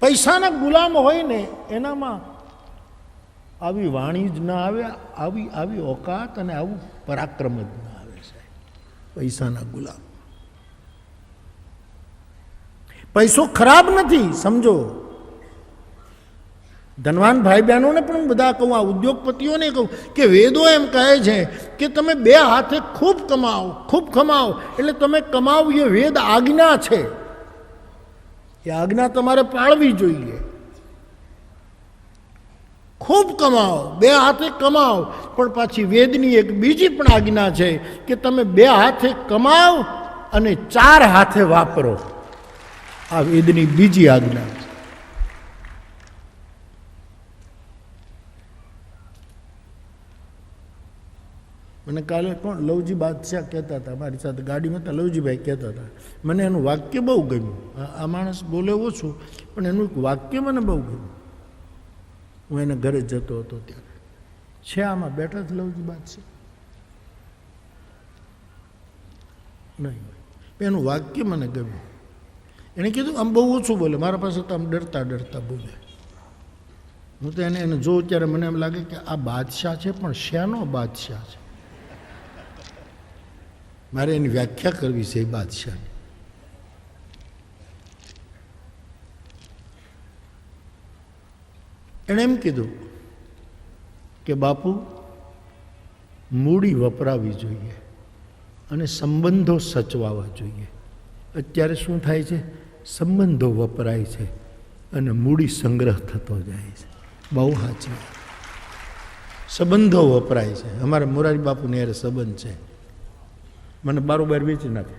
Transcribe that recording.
પૈસાના ગુલામ હોય ને એનામાં આવી વાણી જ ના આવે, આવી ઓકાત અને આવું પરાક્રમ જ ના આવે સાહેબ. પૈસાના ગુલામ. પૈસો ખરાબ નથી, સમજો. ધનવાન ભાઈ બહેનોને પણ બધા કહું, આ ઉદ્યોગપતિઓને કહું કે વેદો એમ કહે છે કે તમે બે હાથે ખૂબ કમાઓ, ખૂબ કમાઓ. એટલે તમે કમાઓ એ વેદ આજ્ઞા છે, એ આજ્ઞા તમારે પાળવી જોઈએ. ખૂબ કમાઓ, બે હાથે કમાઓ, પણ પાછી વેદની એક બીજી પણ આજ્ઞા છે કે તમે બે હાથે કમાઓ અને ચાર હાથે વાપરો. આ વેદની બીજી આજ્ઞા છે. મને કાલે કોણ લવજી બાદશાહ કહેતા હતા, મારી સાથે ગાડીમાં હતા, લવજીભાઈ કહેતા હતા, મને એનું વાક્ય બહુ ગમ્યું. આ માણસ બોલે ઓછું, પણ એનું એક વાક્ય મને બહુ ગમ્યું. હું એને ઘરે જતો હતો ત્યારે છે આમાં બેઠા જ લવજી બાદશાહ નહીં, એનું વાક્ય મને ગમ્યું. એણે કીધું આમ બહુ ઓછું બોલે, મારા પાસે તો આમ ડરતા ડરતા બોલે. હું તો એને જોઉં ત્યારે મને એમ લાગે કે આ બાદશાહ છે, પણ શેનો બાદશાહ છે? મારે એની વ્યાખ્યા કરવી છે એ બાદશાહની. એણે એમ કીધું કે બાપુ, મૂડી વપરાવી જોઈએ અને સંબંધો સચવાવા જોઈએ. અત્યારે શું થાય છે? સંબંધો વપરાય છે અને મૂડી સંગ્રહ થતો જાય છે. બહુ સાચી વાત. સંબંધો વપરાય છે. અમારા મોરારી બાપુને યાર સંબંધ છે, મને બારોબાર વેચી નાખે.